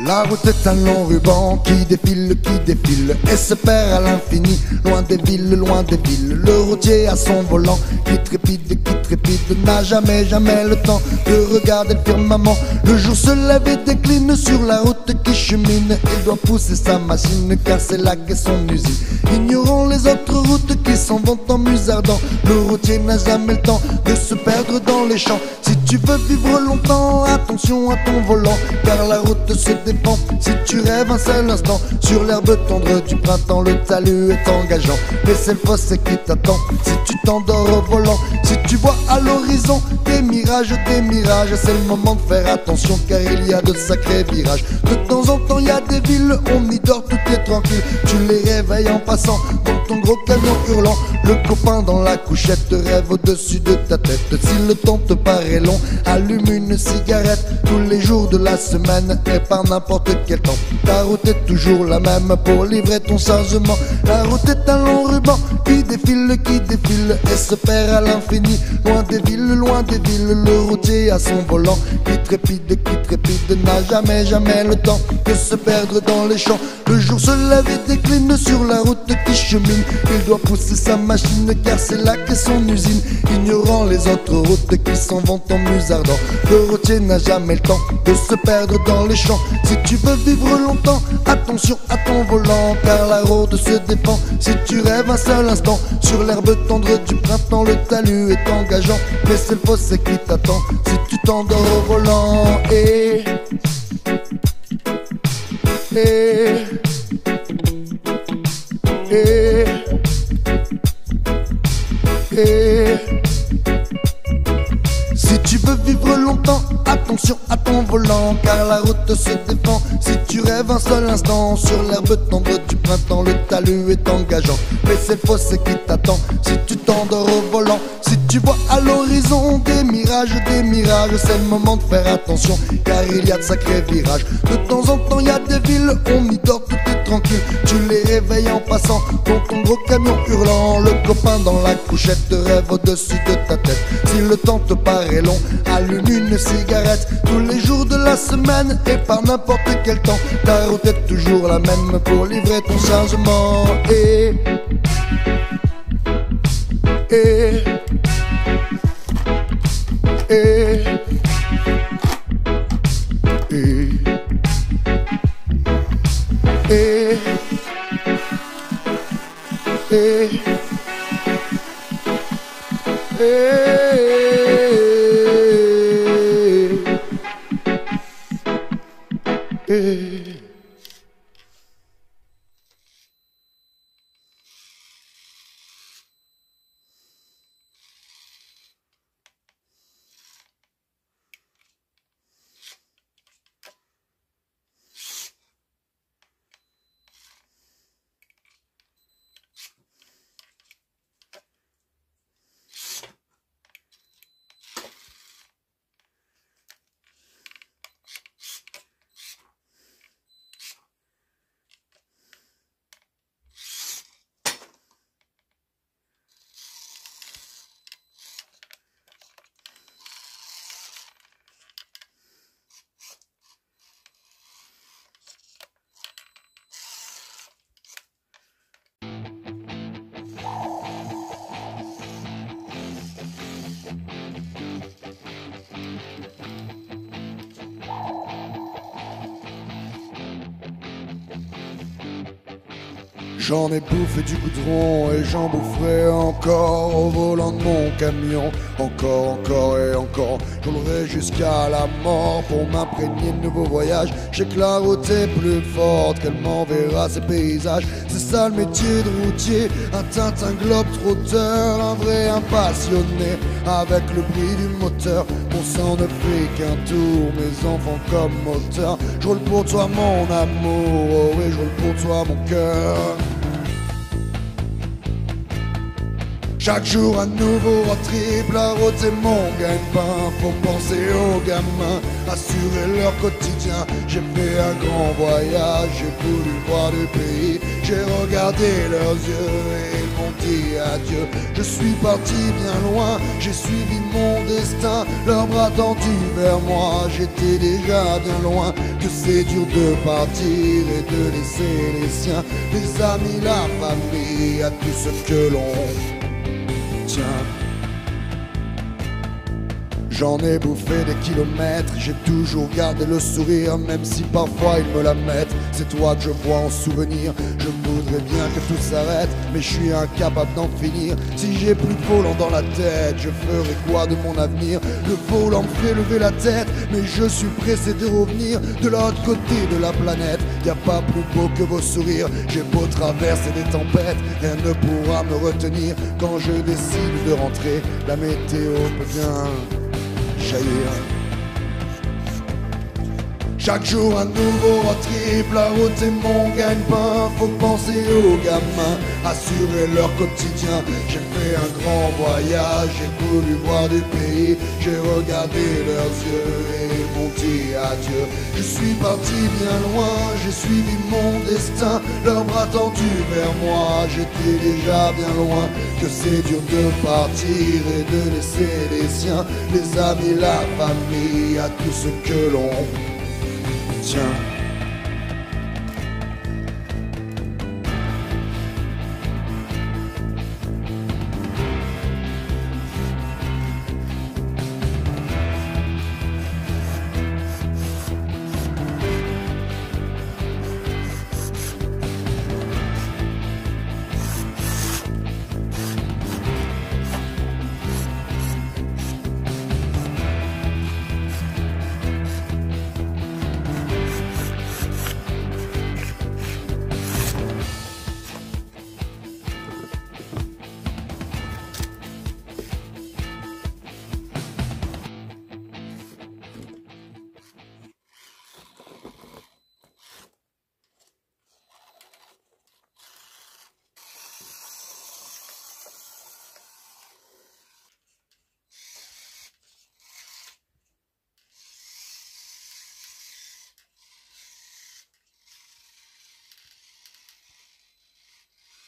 La route est un long ruban qui défile, et se perd à l'infini, loin des villes, loin des villes. Le routier à son volant qui trépide, n'a jamais le temps de regarder le firmament. Le jour se lève et décline sur la route qui chemine. Il doit pousser sa machine car c'est là qu'est son usine. Ignorant les autres routes qui s'en vont en musardant, le routier n'a jamais le temps de se perdre dans les champs. Si tu veux vivre longtemps, attention à ton volant, car la route se défend si tu rêves un seul instant. Sur l'herbe tendre du printemps, le talus est engageant, mais c'est le fossé qui t'attend si tu t'endors au volant. Si tu vois à l'horizon des mirages, c'est le moment de faire attention car il y a de sacrés virages. De temps en temps il y a des villes, on y dort, tout est tranquille. Tu les réveilles en passant dans ton gros camion hurlant. Le copain dans la couchette te rêve au-dessus de ta tête. Si le temps te paraît long, allume une cigarette tous les jours de la semaine et par n'importe quel temps. Ta route est toujours la même pour livrer ton chargement. La route est un long ruban qui défile, et se perd à l'infini, loin des villes, loin des villes. Le routier à son volant qui trépide, n'a jamais le temps de se perdre dans les champs. Le jour se lève et décline sur la route qui chemine. Il doit pousser sa machine car c'est là qu'est son usine. Ignorant les autres routes qui s'en vont en musardant, le routier n'a jamais le temps de se perdre dans les champs. Si tu veux vivre longtemps, attention à ton volant, car la route se défend si tu rêves un seul instant. Sur l'herbe tendre du printemps, le talus est engageant, mais c'est le fossé qui t'attend si tu t'endors au volant. Si tu veux vivre longtemps, attention à ton volant, car la route se défend si tu rêves un seul instant. Sur l'herbe tendre du printemps, le talus est engageant, mais c'est le fossé qui t'attend si tu t'endors au volant. Si tu vois à l'horizon des mirages, c'est le moment de faire attention car il y a de sacrés virages. De temps en temps il y a des villes, on y dort, tout est tranquille. Tu les réveilles en passant dans ton gros camion hurlant. Le copain dans la couchette te rêve au-dessus de ta tête. Si le temps te paraît long, allume une cigarette tous les jours de la semaine et par n'importe quel temps. Ta route est toujours la même pour livrer ton chargement. J'en ai bouffé du goudron et j'en boufferai encore au volant de mon camion. Encore et encore, je roulerai jusqu'à la mort pour m'imprégner de nouveaux voyages. J'ai que la route est plus forte, qu'elle m'enverra ses paysages. C'est ça le métier de routier, un Tintin globe-trotteur, un vrai impassionné avec le bruit du moteur. Mon sang ne fait qu'un tour, mes enfants comme moteur. Je roule pour toi mon amour, oh oui je roule pour toi mon cœur. Chaque jour un nouveau road trip, la route c'est mon gagne-pain. Faut penser aux gamins, assurer leur quotidien. J'ai fait un grand voyage, j'ai voulu voir le pays. J'ai regardé leurs yeux et ils m'ont dit adieu. Je suis parti bien loin, j'ai suivi mon destin. Leurs bras tendus vers moi, j'étais déjà bien loin. Que c'est dur de partir et de laisser les siens, les amis, la famille, à tout ce que l'on tient. J'en ai bouffé des kilomètres, j'ai toujours gardé le sourire, même si parfois ils me la mettent. C'est toi que je vois en souvenir, je voudrais bien que tout s'arrête, mais je suis incapable d'en finir. Si j'ai plus de volant dans la tête, je ferai quoi de mon avenir? Le volant me fait lever la tête, mais je suis pressé de revenir de l'autre côté de la planète. Y a pas plus beau que vos sourires, j'ai beau traverser des tempêtes, rien ne pourra me retenir. Quand je décide de rentrer, la météo peut bien jaillir. Chaque jour un nouveau road trip, la route est mon gagne-pain. Faut penser aux gamins, assurer leur quotidien. J'ai fait un grand voyage, j'ai voulu voir du pays. J'ai regardé leurs yeux et ils m'ont dit adieu. Je suis parti bien loin, j'ai suivi mon destin. Leurs bras tendus vers moi, j'étais déjà bien loin. Que c'est dur de partir et de laisser les siens, les amis, la famille, à tout ce que l'on tient.